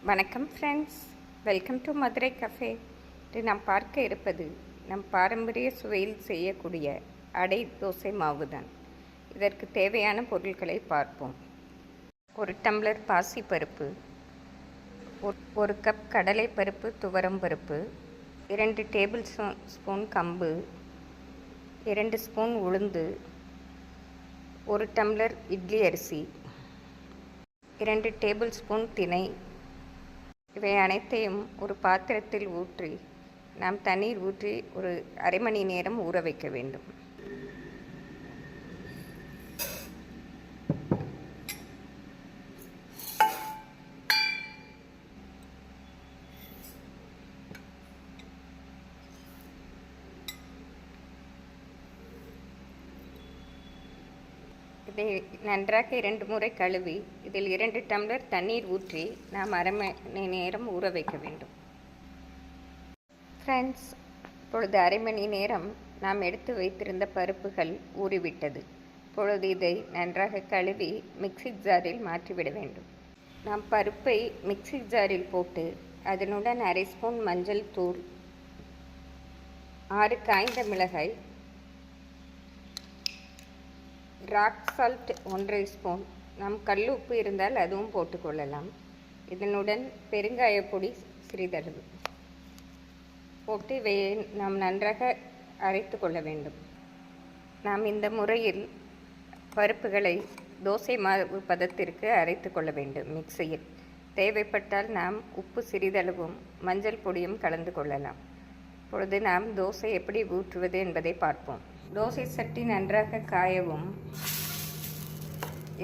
வணக்கம் friends, welcome to Madurai cafe. நாம் பார்க்க இருப்பது நம் பாரம்பரிய சுவையில் செய்யக்கூடிய அடை தோசை மாவு தான். இதற்கு தேவையான பொருட்களை பார்ப்போம். ஒரு டம்ளர் பாசிப்பருப்பு, ஒரு கப் கடலைப்பருப்பு, துவரம் பருப்பு, 2 டேபிள் ஸ்பூன் கம்பு, 2 ஸ்பூன் உளுந்து, 1 டம்ளர் இட்லி அரிசி, 2 டேபிள் ஸ்பூன் திணை. இவை அனைத்தையும் ஒரு பாத்திரத்தில் ஊற்றி நாம் தண்ணீர் ஊற்றி ஒரு அரை மணி நேரம் ஊற வைக்க வேண்டும். இதை நன்றாக 2 முறை கழுவி இதில் 2 டம்ளர் தண்ணீர் ஊற்றி நாம் அரை மணி நேரம் ஊற வைக்க வேண்டும். ஃப்ரெண்ட்ஸ், இப்பொழுது அரை மணி நேரம் நாம் எடுத்து வைத்திருந்த பருப்புகள் ஊறிவிட்டது. இப்பொழுது இதை நன்றாக கழுவி மிக்ஸி ஜாரில் மாற்றிவிட வேண்டும். நாம் பருப்பை மிக்ஸி ஜாரில் போட்டு அதனுடன் அரை ஸ்பூன் மஞ்சள் தூள், 6 காய்ந்த மிளகாய், ராக் சால்ட் 1 ஸ்பூன், நாம் கல் உப்பு இருந்தால் அதுவும் போட்டுக்கொள்ளலாம். இதனுடன் பெருங்காயப்பொடி சிறிதளவு போட்டு இவையை நாம் நன்றாக அரைத்து கொள்ள வேண்டும். நாம் இந்த முறையில் பருப்புகளை தோசை மாவு பதத்திற்கு அரைத்து கொள்ள வேண்டும். மிக்சியில் தேவைப்பட்டால் நாம் உப்பு சிறிதளவும் மஞ்சள் பொடியும் கலந்து கொள்ளலாம். இப்பொழுது நாம் தோசை எப்படி ஊற்றுவது என்பதை பார்ப்போம். தோசை சட்டி நன்றாக காயவும்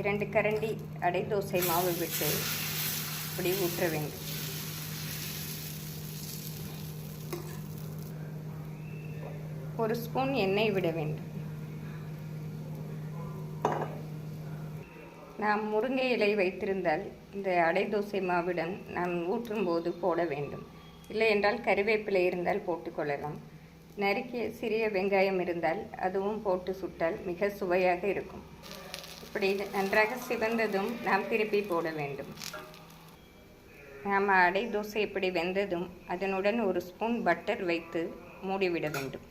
2 கரண்டி அடை தோசை மாவு விட்டு இப்படி ஊற்ற வேண்டும். ஒரு ஸ்பூன் எண்ணெய் விட வேண்டும். நாம் முருங்கை இலை வைத்திருந்தால் இந்த அடை தோசை மாவுடன் நாம் ஊற்றும் போது போட வேண்டும். இல்லை என்றால் கறிவேப்பிலை இருந்தால் போட்டுக்கொள்ளலாம். நறுக்கிய சிறிய வெங்காயம் இருந்தால் அதுவும் போட்டு சுட்டால் மிக சுவையாக இருக்கும். இப்படி நன்றாக சிவந்ததும் நாம் திருப்பி போட வேண்டும். நாம் அடை தோசை இப்படி வெந்ததும் அதனுடன் 1 ஸ்பூன் பட்டர் வைத்து மூடிவிட வேண்டும்.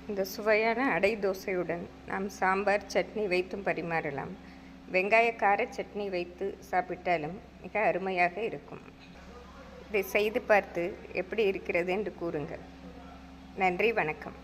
இந்த சுவையான அடை தோசையுடன் நாம் சாம்பார், சட்னி வைத்தும் பரிமாறலாம். வெங்காய கார சட்னி வைத்து சாப்பிட்டாலும் மிக அருமையாக இருக்கும். இதை செய்து பார்த்து எப்படி இருக்கிறது என்று கூறுங்கள். நன்றி, வணக்கம்.